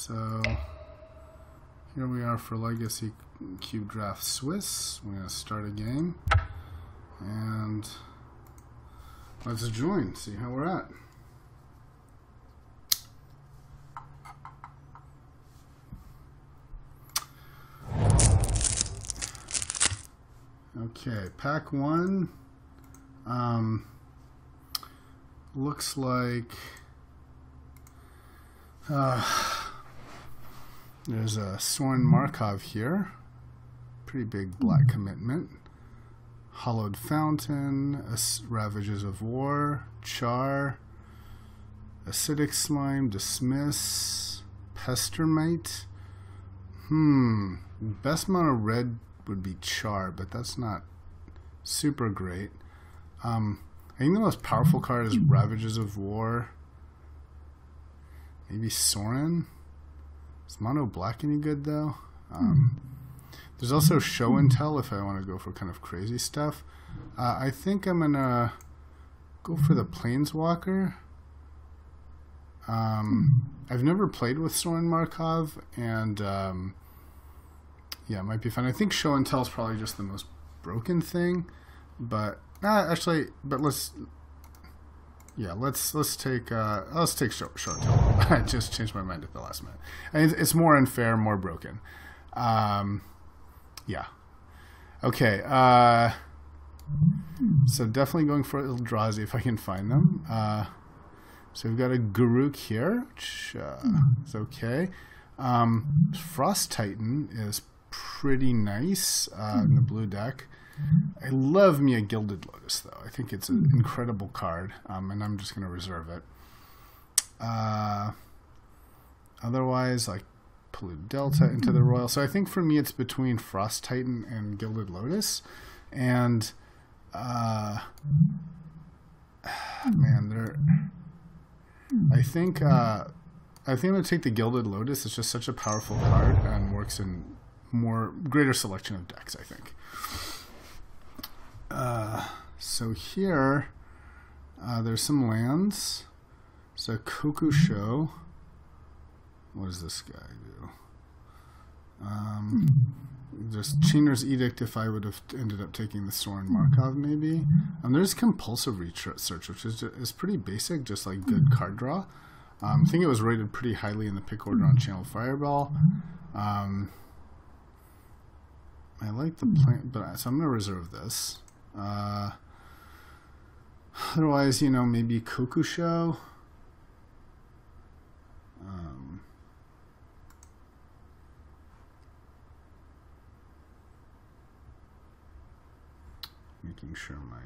So here we are for Legacy Cube Draft Swiss. We're going to start a game and let's join, see how we're at. Okay, pack one. Looks like there's a Soren Markov here. Pretty big black commitment. Hollowed Fountain, Ravages of War, Char, Acidic Slime, Dismiss, Pestermite. Best mono red would be Char, but that's not super great. I think the most powerful card is Ravages of War. Maybe Soren. Is mono black any good though? There's also Show and Tell if I want to go for kind of crazy stuff. I think I'm gonna go for the Planeswalker. I've never played with Soren Markov, and yeah, it might be fun. I think Show and Tell is probably just the most broken thing, but actually, but let's take Show and Tell. I just changed my mind at the last minute. And it's more unfair, more broken. Yeah. Okay. So definitely going for Eldrazi if I can find them. So we've got a Garruk here, which is okay. Frost Titan is pretty nice in the blue deck. I love me a Gilded Lotus, though. I think it's an incredible card, and I'm just going to reserve it. Otherwise, like Polluted Delta into the Royal. So I think for me it's between Frost Titan and Gilded Lotus. And, man, I think I'm going to take the Gilded Lotus. It's just such a powerful card and works in greater selection of decks, I think. So here, there's some lands. So Kokusho. What does this guy do? Just Chainer's Edict if I would have ended up taking the Soren Markov, maybe. There's Compulsive Research, which is pretty basic, just like good card draw. I think it was rated pretty highly in the pick order on Channel Fireball. I like the plant, but so I'm going to reserve this. Otherwise, maybe Kokusho. Making sure my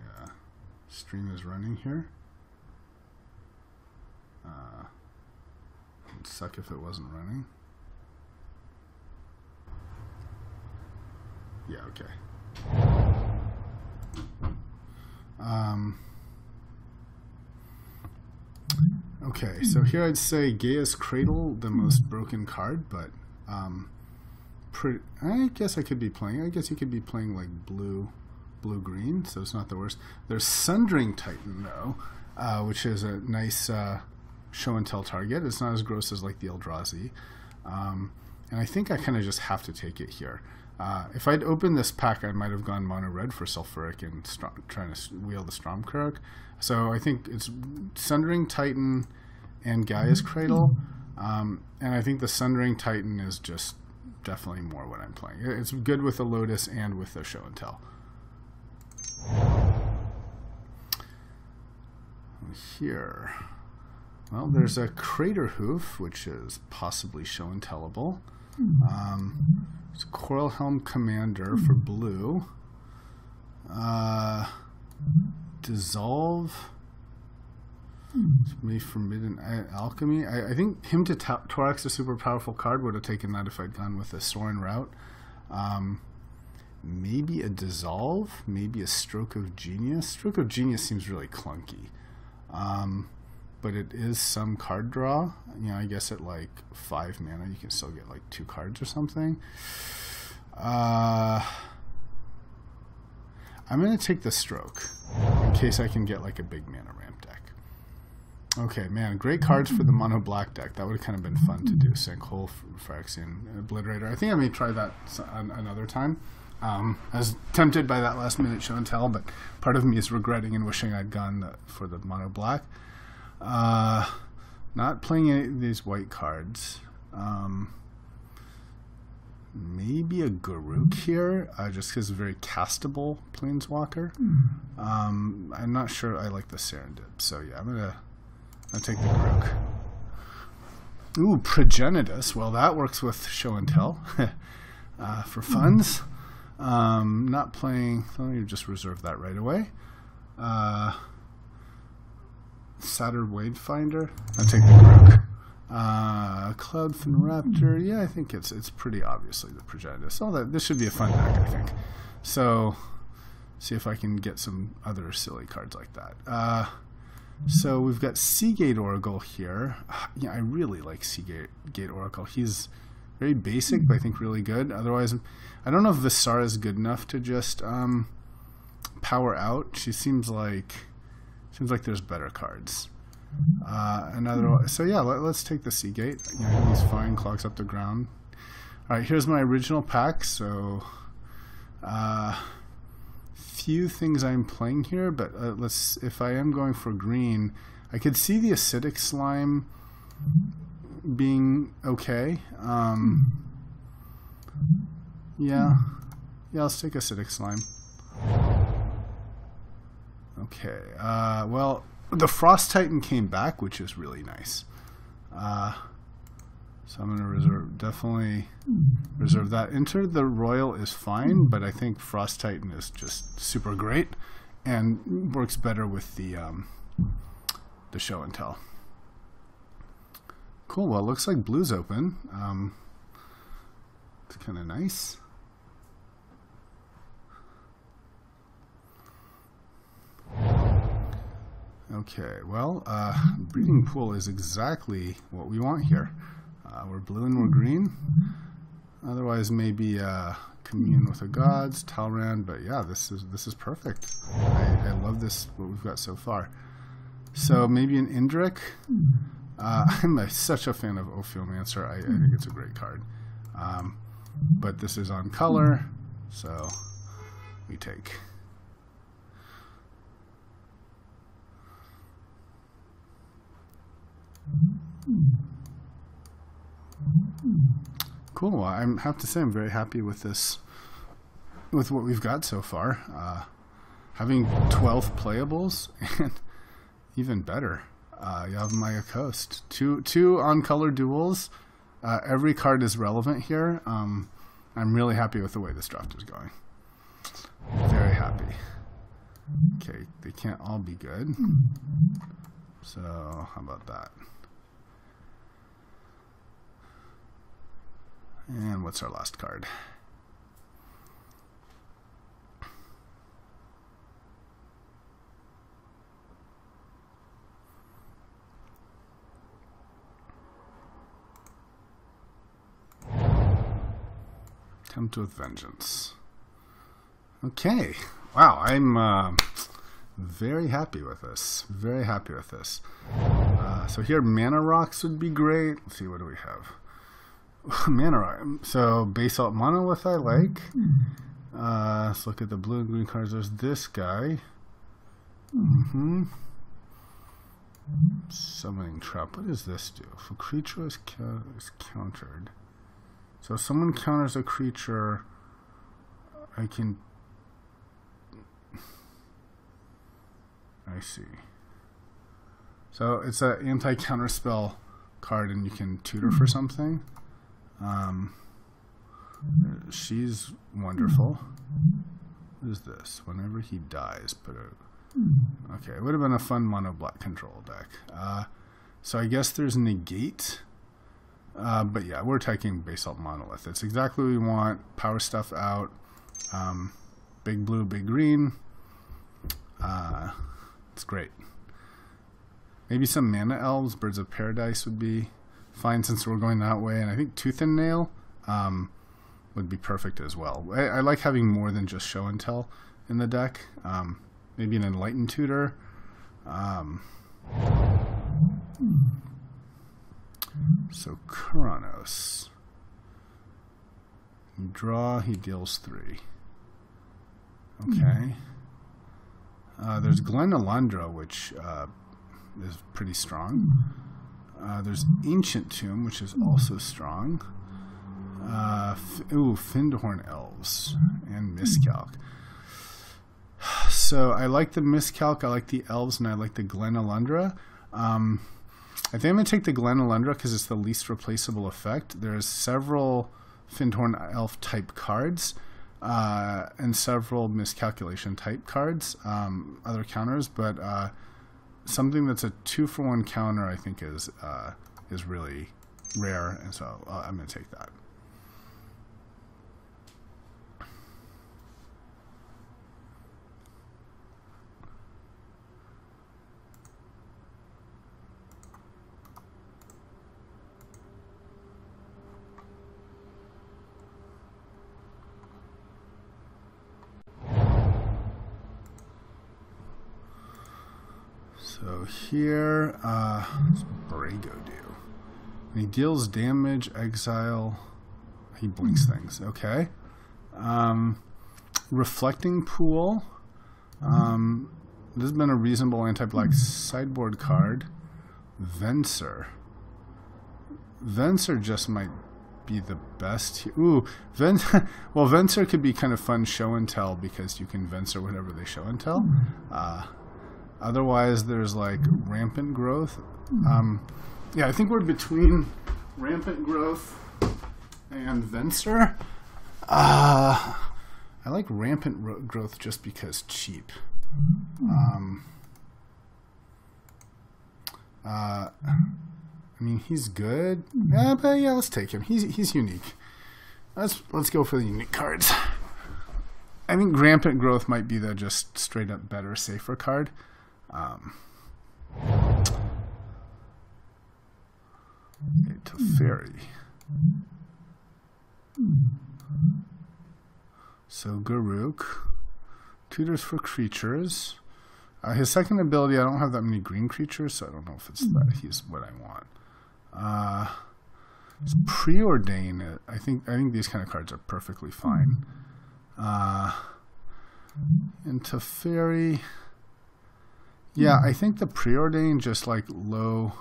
stream is running here. It'd suck if it wasn't running. Yeah, okay. Okay, so here I'd say Gaia's Cradle, the most broken card, but I guess I could be playing. I guess you could be playing like blue-green, so it's not the worst. There's Sundering Titan though, which is a nice show and tell target. It's not as gross as like the Eldrazi, and I think I kind of just have to take it here. If I'd opened this pack, I might have gone mono red for Sulfuric and trying to wheel the Stormcroak. So I think it's Sundering Titan and Gaia's Cradle, and I think the Sundering Titan is just definitely more what I'm playing. It's good with the Lotus and with the show and tell. Here, well, there's a Crater Hoof, which is possibly show and tellable. It's a Coral Helm Commander for blue. Dissolve. Maybe Forbidden Alchemy. I think Hymn to Torax is a super powerful card. Would have taken that if I'd gone with a Soren route. Maybe a Dissolve. Maybe a Stroke of Genius. Stroke of Genius seems really clunky. But it is some card draw. I guess at like 5 mana you can still get like 2 cards or something. I'm going to take the Stroke in case I can get like a big mana ramp deck. Okay, man, great cards for the mono black deck. That would have kind of been fun to do. Sinkhole, Phyrexian, Obliterator. I think I may try that another time. I was tempted by that last minute show and tell, but part of me is regretting and wishing I'd gone for the mono black. Not playing any of these white cards. Maybe a Garruk here, just because it's a very castable Planeswalker. I'm not sure I like the Serendip, so yeah, I'll take the Garruk. Ooh, Progenitus. Well, that works with show and tell for funds. Not playing. Let me just reserve that right away. Saturn Wavefinder. I'll take the Garruk. Cloudfin Raptor. Yeah, I think it's pretty obviously the Progenitus. This should be a fun deck, I think. So, see if I can get some other silly cards like that. So we've got Seagate Oracle here. Yeah, I really like Seagate Oracle. He's very basic, but I think really good. Otherwise, I don't know if Visara is good enough to just power out. Seems like there's better cards. So yeah, let's take the Seagate. Yeah, he's fine. Clogs up the ground. All right, here's my original pack. So. Few things I'm playing here, but if I am going for green, I could see the acidic slime being okay. Yeah, let's take acidic slime. Okay, well, the Frost Titan came back, which is really nice. So I'm going to definitely reserve that. Enter the Royal is fine, but I think Frost Titan is just super great and works better with the show and tell. Cool. Well, it looks like blue's open. It's kind of nice. Okay. Well, breeding pool is exactly what we want here. We're blue and we're green. Otherwise, maybe commune with the gods, Talrand. But yeah, this is perfect. I love this. What we've got so far. So maybe an Indrik. I'm such a fan of Ophiomancer. I think it's a great card. But this is on color, so we take. Cool. I have to say I'm very happy with this, with what we've got so far. Having 12 playables, and even better, you have Maya Coast. Two on-color duels. Every card is relevant here. I'm really happy with the way this draft is going. Very happy. Okay, they can't all be good. So, how about that? And what's our last card? Tempt with Vengeance. Okay. Wow, I'm very happy with this. Very happy with this. So here, Mana Rocks would be great. Let's see, what do we have? Mana Rock. So Basalt Monolith I like. Let's look at the blue and green cards. There's this guy. Summoning Trap. What does this do? If a creature is countered. So if someone counters a creature, I can... I see. So it's an anti-counter spell card and you can tutor for something. She's wonderful. What is this? Whenever he dies, put a... Okay, it would have been a fun mono black control deck. So I guess there's negate. But yeah, we're taking Basalt Monolith. It's exactly what we want. Power stuff out. Big blue, big green. It's great. Maybe some Mana Elves, Birds of Paradise would be fine since we're going that way. And I think Tooth and Nail would be perfect as well. I like having more than just show and tell in the deck. Maybe an Enlightened Tutor. So Kuranos. You draw, he deals 3. Okay. There's Glen Alundra, which is pretty strong. There's Ancient Tomb, which is also strong. Findhorn Elves and Miscalc. So I like the Miscalc, I like the Elves, and I like the Glen Alundra. I think I'm going to take the Glen Alundra because it's the least replaceable effect. There's several Findhorn Elf type cards and several Miscalculation type cards, other counters, but something that's a 2-for-1 counter I think is really rare, and so I'm going to take that. So here, what's Brago do? When he deals damage, exile, he blinks things. Okay. Reflecting Pool. This has been a reasonable anti-black sideboard card. Venser. Venser just might be the best here. Ooh, well, Venser could be kind of fun show and tell because you can Venser whatever they show and tell. Otherwise, there's like Rampant Growth. Yeah, I think we're between Rampant Growth and Venser. I like Rampant Growth just because cheap. I mean, he's good. Yeah, but yeah, let's take him. He's unique. Let's go for the unique cards. I think Rampant Growth might be the just straight up better, safer card. Teferi. So Garuk. Tutors for creatures. His second ability, I don't have that many green creatures, so I don't know if it's that he's what I want. It's Preordain. I think these kind of cards are perfectly fine. And Teferi. Yeah, I think the Preordain just like low.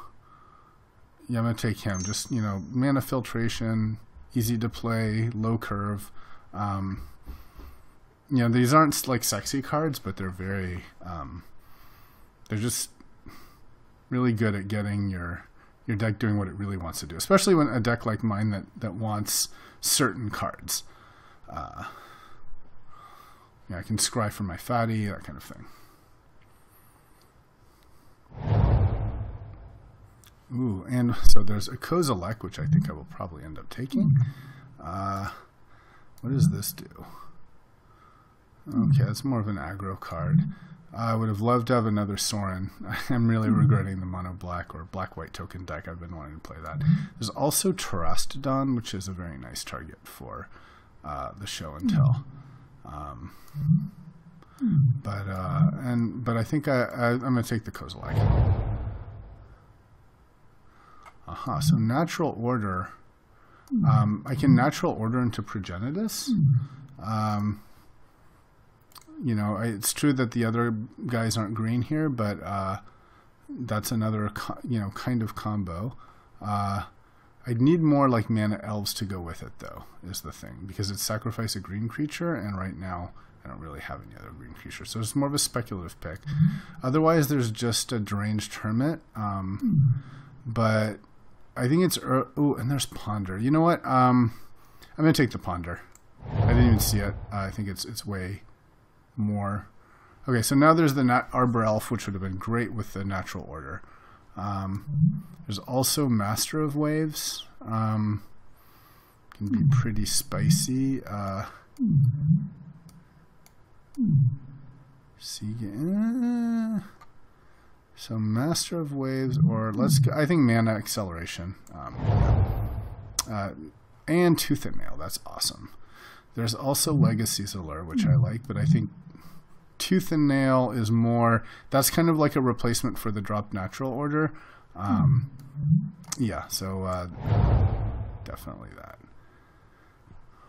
Yeah, I'm going to take him. Just, you know, mana filtration, easy to play, low curve. You know, these aren't like sexy cards, but they're very, they're just really good at getting your deck doing what it really wants to do, especially when a deck like mine that wants certain cards. Yeah, I can scry for my fatty, that kind of thing. Ooh, and so there's a Kozilek, which I think I will probably end up taking. What does this do? Okay, that's more of an aggro card. I would have loved to have another Sorin. I'm really regretting the mono black or black-white token deck. I've been wanting to play that. There's also Terastodon, which is a very nice target for the show and tell. But I think I'm going to take the Kozilek. So natural order. I can natural order into Progenitus. You know, it's true that the other guys aren't green here, but that's another kind of combo. I'd need more like mana elves to go with it, though, is the thing, because it's sacrifice a green creature, and right now I don't really have any other green creatures, so it's more of a speculative pick. Otherwise, there's just a Deranged Hermit, but I think it's ooh, and there's Ponder. You know what? I'm gonna take the Ponder. I didn't even see it. I think it's way more. Okay, so now there's the Arbor Elf, which would have been great with the natural order. There's also Master of Waves. Can be pretty spicy. So Master of Waves, or let's go, I think Mana Acceleration. And Tooth and Nail, that's awesome. There's also Legacy's Allure, which I like, but I think Tooth and Nail is more, that's kind of like a replacement for the drop natural order. Yeah, so definitely that.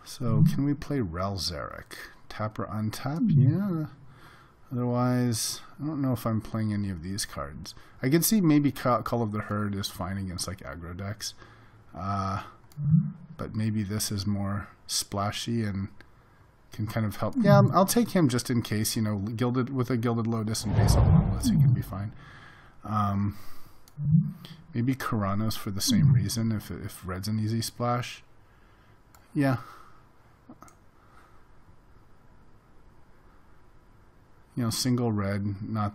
So can we play Relzeric? Tap or untap? Yeah. Otherwise, I don't know if I'm playing any of these cards. I could see maybe Call of the Herd is fine against like aggro decks. But maybe this is more splashy and can kind of help. Yeah, I'll take him just in case, you know, with a Gilded Lotus and base Monoliths, he can be fine. Maybe Karanos for the same reason, if red's an easy splash. Yeah. You know, single red, not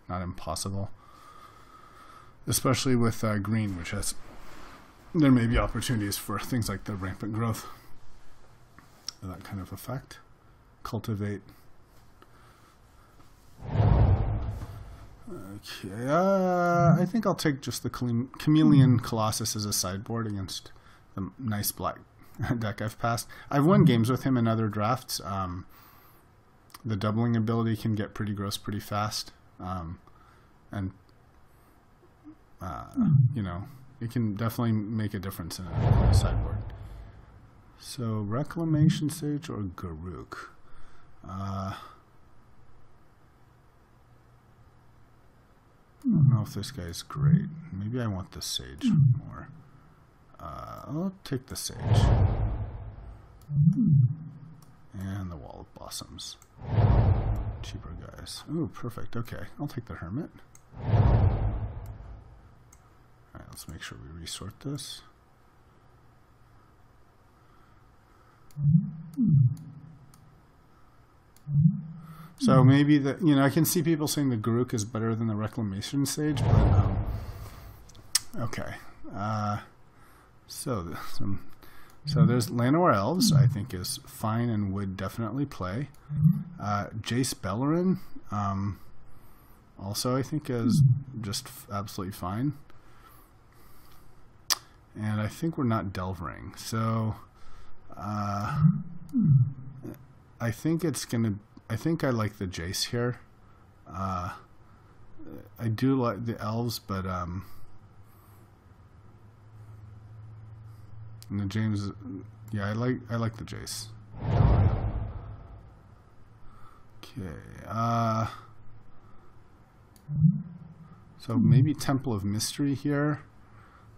impossible. Especially with green, which has, there may be opportunities for things like the rampant growth. That kind of effect. Cultivate. Okay, I think I'll take just the Chameleon Colossus as a sideboard against the nice black deck I've passed. I've won games with him in other drafts. The doubling ability can get pretty gross pretty fast. And, you know, it can definitely make a difference in a sideboard. So, Reclamation Sage or Garruk? I don't know if this guy's great. Maybe I want the Sage more. I'll take the Sage. And the Wall of Blossoms. Cheaper guys. Ooh, perfect. Okay, I'll take the Hermit. Alright, let's make sure we resort this. So maybe the, you know, I can see people saying the Garruk is better than the Reclamation Sage, but okay. So there's Llanowar Elves, I think is fine and would definitely play. Jace Beleren, also I think is just absolutely fine. And I think we're not Delvering, so I think it's gonna. I think I like the Jace here. I do like the Elves, but and the James, yeah, I like the Jace. Okay. So maybe Temple of Mystery here.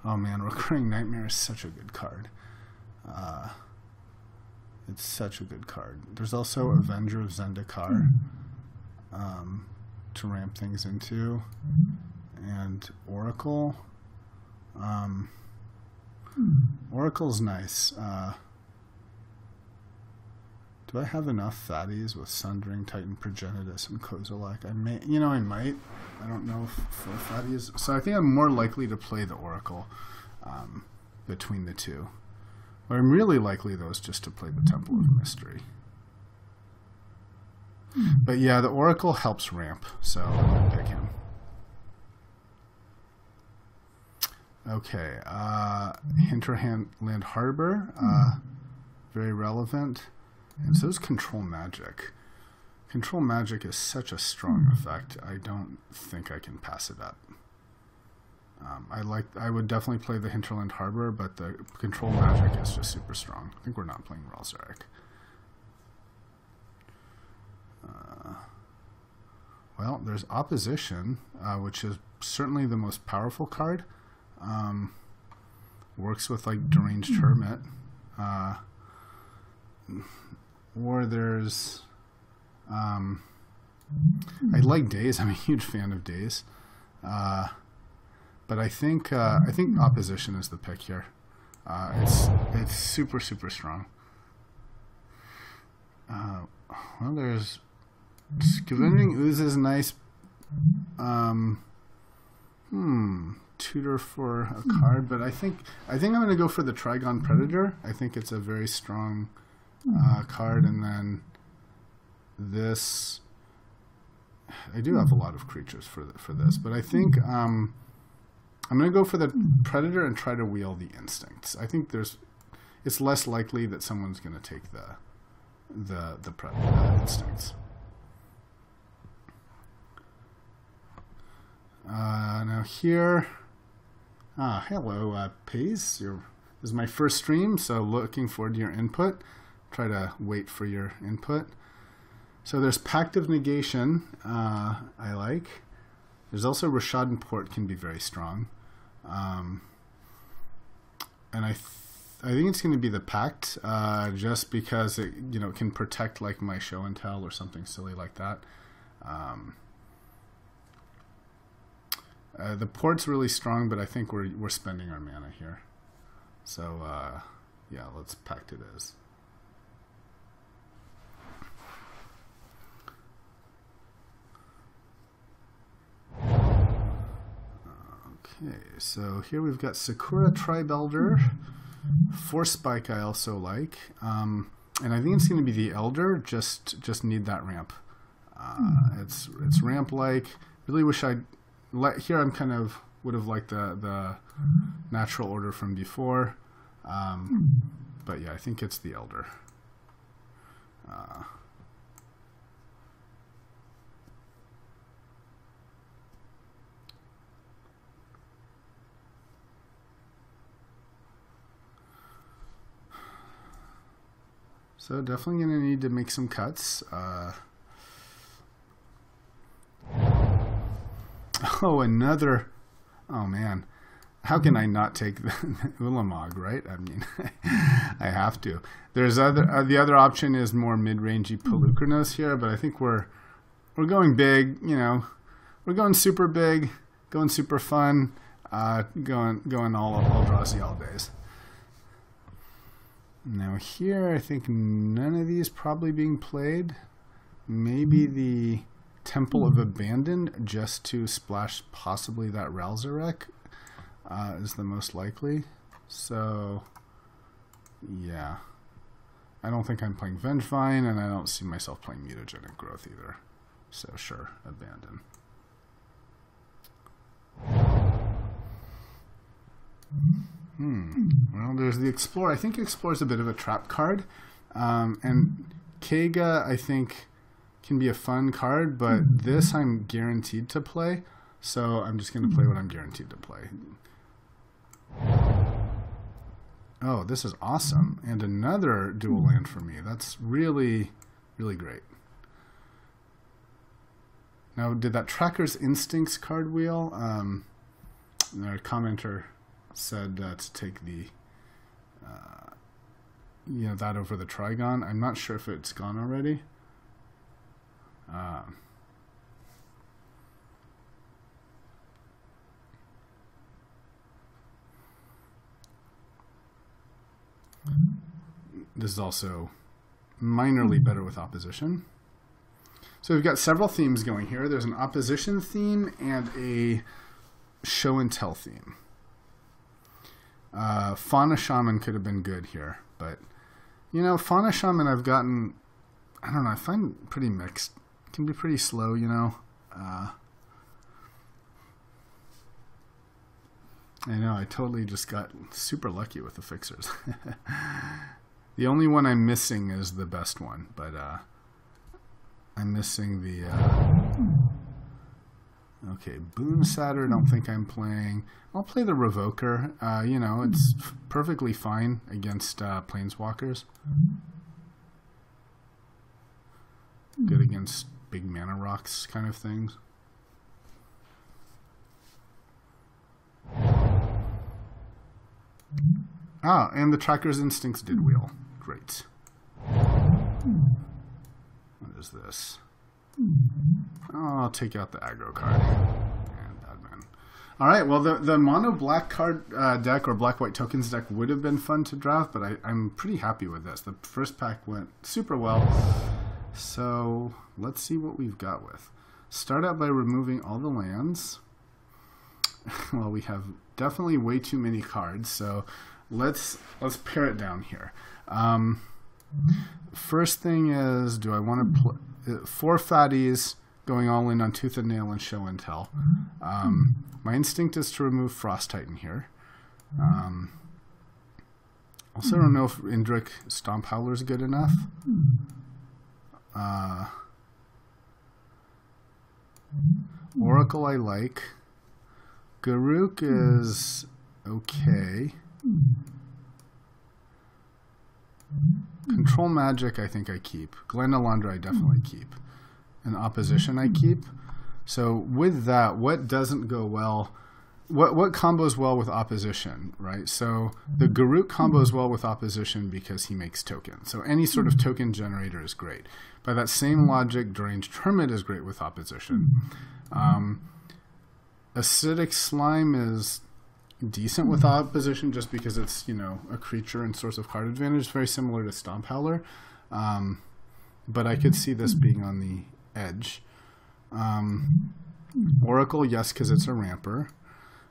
Oh man, Recurring Nightmare is such a good card. It's such a good card. There's also Avenger of Zendikar to ramp things into, and Oracle. Oracle's nice. Do I have enough fatties with Sundering, Titan, Progenitus, and Kozilek? I may, you know, I might. I don't know for fatties. So I think I'm more likely to play the Oracle between the two. What I'm really likely, though, is just to play the Temple of Mystery. But yeah, the Oracle helps ramp, so I'm going to pick him. Okay, Hinterland Harbor, very relevant. And so is Control Magic. Control Magic is such a strong effect, I don't think I can pass it up. I would definitely play the Hinterland Harbor, but the Control Magic is just super strong. I think we're not playing Relzeric. Well, there's Opposition, which is certainly the most powerful card. Works with like Deranged Hermit. Or there's I like Daze. I'm a huge fan of Daze. But I think Opposition is the pick here. It's super strong. Well, there's Scavenging Ooze is nice. Tutor for a card, but I think I'm going to go for the Trigon Predator. I think it's a very strong card, and then this. I do have a lot of creatures for this, but I think I'm going to go for the Predator and try to wheel the Instincts. I think it's less likely that someone's going to take the Predator Instincts. Now here, Hello, Pace. This is my first stream, so looking forward to your input. Try to wait for your input. So there's Pact of Negation, I like. There's also Rashad and Port can be very strong. And I think it's going to be the Pact, just because it can protect like my show and tell or something silly like that. The Port's really strong, but I think we're spending our mana here. So yeah, let's Pact it is. Okay, so here we've got Sakura Tribe Elder. Force Spike I also like. And I think it's going to be the Elder, just need that ramp. It's ramp-like. Really wish I'd... Here I'm kind of would have liked the natural order from before. But yeah, I think it's the Elder. So definitely going to need to make some cuts. Oh, another... Oh, man. How can I not take the Ulamog, right? I mean, I have to. There's the other option is more mid-rangey Pelucranos here, but I think we're going big, We're going super big, going super fun, going all Eldrazi all days. Now here, I think none of these probably being played. Maybe the Temple of Abandon, just to splash possibly that Ralzarek, is the most likely. So, yeah. I don't think I'm playing Vengevine, and I don't see myself playing Mutagenic Growth either. So sure, Abandon. Well, there's the Explorer. I think Explorer's a bit of a trap card. And Keiga, I think, can be a fun card, but this I'm guaranteed to play. So I'm just going to play what I'm guaranteed to play. Oh, this is awesome. And another dual land for me. That's really, really great. Now, did that Tracker's Instincts card wheel? Our commenter said to take the that over the Trigon. I'm not sure if it's gone already. This is also minorly better with opposition. So we've got several themes going here. There's an opposition theme and a show and tell theme. Fauna Shaman could have been good here, but Fauna Shaman I've gotten, I don't know, I find pretty mixed. It can be pretty slow, I know, I totally just got super lucky with the fixers. The only one I'm missing is the best one, but I'm missing the okay, Boon Satyr, don't think I'm playing. I'll play the Revoker. It's perfectly fine against Planeswalkers. Good against big mana rocks kind of things. Ah, and the Tracker's Instincts did wheel. Great. What is this? Oh, I'll take out the aggro card. And Badman. Alright, well, the mono black card deck or black white tokens deck would have been fun to draft, but I'm pretty happy with this. The first pack went super well. So let's see what we've got with. Start out by removing all the lands. Well, we have definitely way too many cards, so let's pare it down here. First thing is, do I want to play 4 fatties going all in on Tooth and Nail and Show and Tell? My instinct is to remove Frost Titan here. Also, don't know if Indrik Stomp Howler is good enough. Oracle I like. Garruk is okay. Control Magic, I think I keep. Glenalandra, I definitely keep. And Opposition, I keep. So with that, what doesn't go well? What combos well with Opposition, right? So the Garruk combos well with Opposition because he makes tokens. So any sort of token generator is great. By that same logic, Deranged Hermit is great with Opposition. Acidic Slime is decent with Opposition just because it's, you know, a creature and source of card advantage. Very similar to Stomp Howler. But I could see this being on the edge. Oracle, yes, because it's a ramper.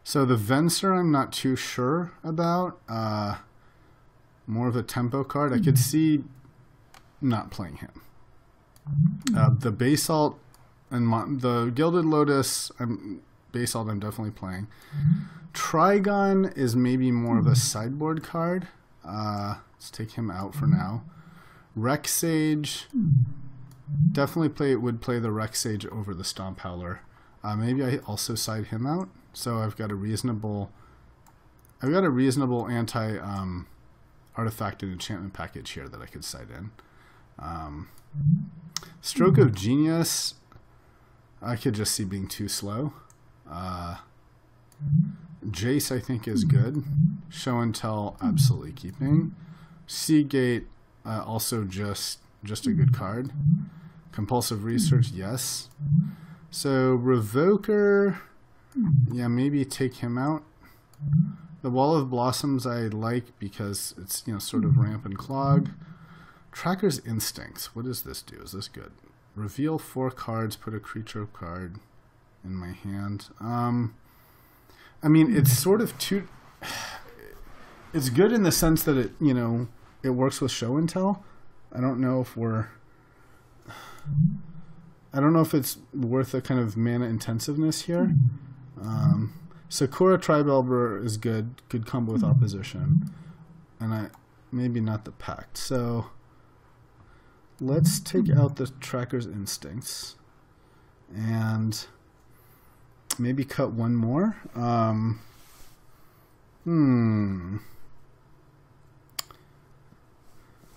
So the Venser I'm not too sure about. More of a tempo card. I could see not playing him. The Basalt and the Gilded Lotus, Basalt I'm definitely playing. Trigon is maybe more of a sideboard card. Let's take him out for now. Rexage, definitely would play the Rexage over the Stomp Howler. Maybe I also side him out. So I've got a reasonable anti artifact and enchantment package here that I could side in. Stroke of Genius, I could just see being too slow. Jace I think is good. Show and Tell absolutely keeping. Seagate also just a good card. Compulsive Research, yes. So Revoker, yeah, maybe take him out. The Wall of Blossoms I like because it's, you know, sort of ramp and clog. Tracker's Instincts, what does this do? Is this good? Reveal 4 cards, put a creature card in my hand. I mean, it's sort of too... It's good in the sense that it, you know, it works with Show and Tell. I don't know if it's worth a kind of mana intensiveness here. Sakura Tribe Elber is good combo with Opposition. And maybe not the Pact. So let's take out the Tracker's Instincts. And maybe cut one more.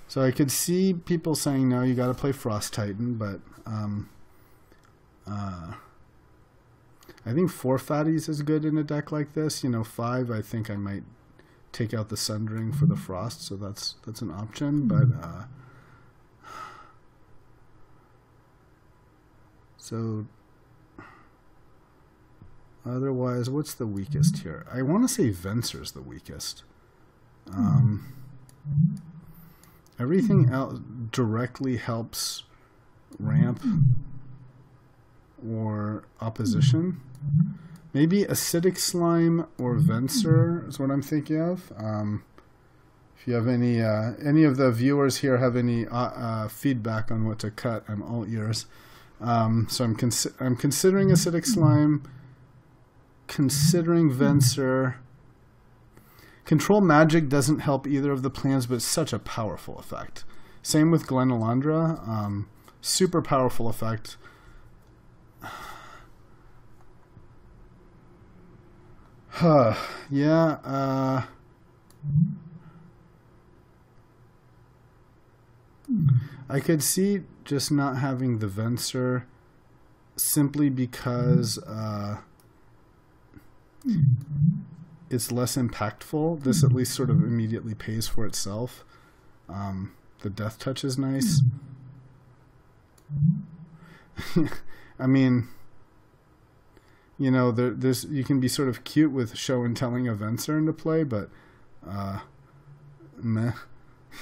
So I could see people saying, no, you got to play Frost Titan, but I think 4 Fatties is good in a deck like this. You know, 5, I think I might take out the Sundering for the Frost, so that's an option. But so otherwise, what's the weakest here? I want to say Venser's the weakest. Everything else directly helps ramp or Opposition. Maybe Acidic Slime or Venser is what I'm thinking of. If you have any of the viewers here have any feedback on what to cut, I'm all ears. So I'm considering Acidic Slime, considering Venser. Control Magic doesn't help either of the plans, but it's such a powerful effect. Same with Glenalandra. Super powerful effect. Yeah. I could see just not having the Venser simply because it's less impactful. This at least sort of immediately pays for itself. The Death Touch is nice. I mean, you know, there's you can be sort of cute with Show and Telling a Venser into play, but meh.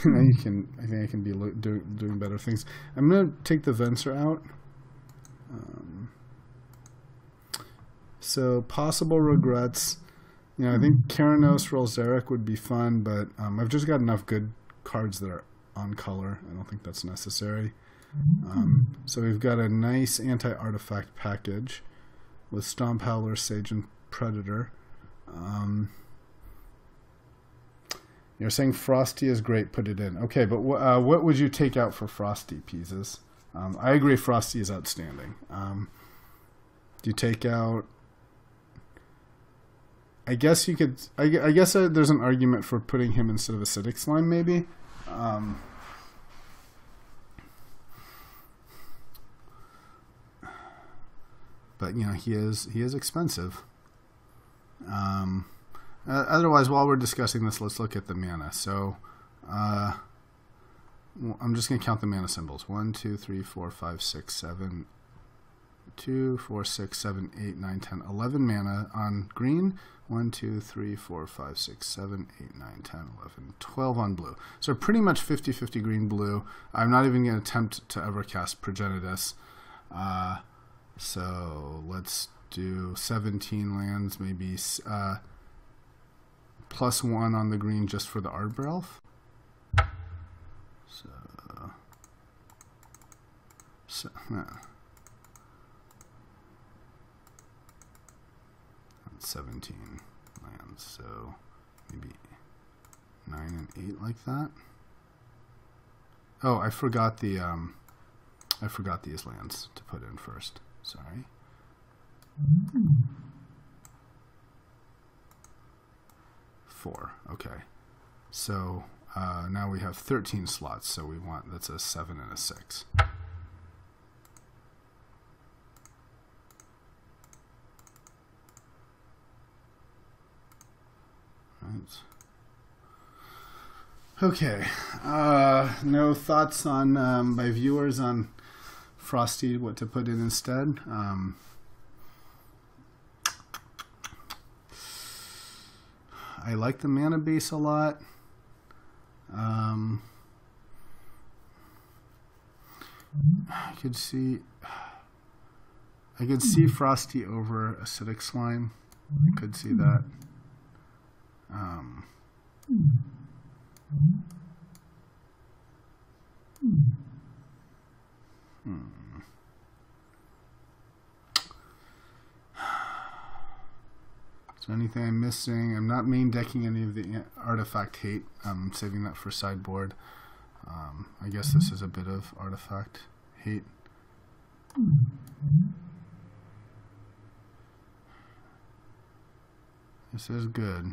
You know, I think I can be doing better things. I'm gonna take the Venser out. So possible regrets. You know, I think Keranos Rolzeric would be fun, but I've just got enough good cards that are on color. I don't think that's necessary. So we've got a nice anti-artifact package with Stomp Howler, Sage, and Predator. You're saying Frosty is great, put it in. Okay, but what would you take out for Frosty pieces? I agree Frosty is outstanding. Do you take out... I guess you could. I guess there's an argument for putting him instead of acidic slime, maybe. But you know, he is expensive. Otherwise, while we're discussing this, let's look at the mana. So, I'm just going to count the mana symbols. 1, 2, 3, 4, 5, 6, 7. 2, 4, 6, 7, 8, 9, 10, 11 mana on green. 1, 2, 3, 4, 5, 6, 7, 8, 9, 10, 11, 12 on blue. So pretty much 50-50 green-blue. I'm not even going to attempt to ever cast Progenitus. So let's do 17 lands, maybe plus 1 on the green just for the Arbor Elf. So 17 lands, so maybe 9 and 8 like that. Oh, I forgot these lands to put in first. Sorry. Four. Okay. So now we have 13 slots. So we want, that's a 7 and a 6. Right. Okay. No thoughts on by viewers on Frosty what to put in instead. I like the mana base a lot. I could see Frosty over Acidic Slime. I could see that. Is there anything I'm missing? I'm not main decking any of the Artifact Hate. I'm saving that for sideboard. I guess this is a bit of Artifact Hate. This is good.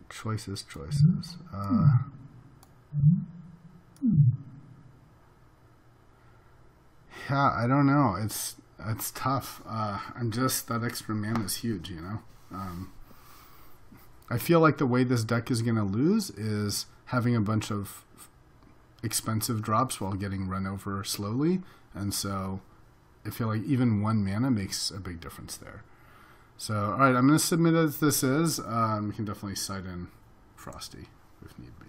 Choices. Yeah, I don't know. It's tough. I'm just, that extra mana is huge, you know. I feel like the way this deck is going to lose is having a bunch of expensive drops while getting run over slowly, and so I feel like even 1 mana makes a big difference there. So, alright, I'm going to submit as this is. We can definitely side in Frosty if need be.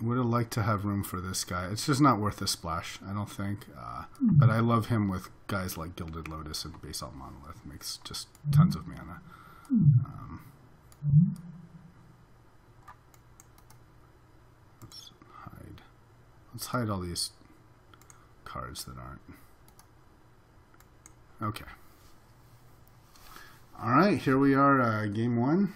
Would have liked to have room for this guy. It's just not worth a splash, I don't think. But I love him with guys like Gilded Lotus and Basalt Monolith. Makes just tons of mana. Let's hide all these cards that aren't. Okay. All right, here we are, game 1.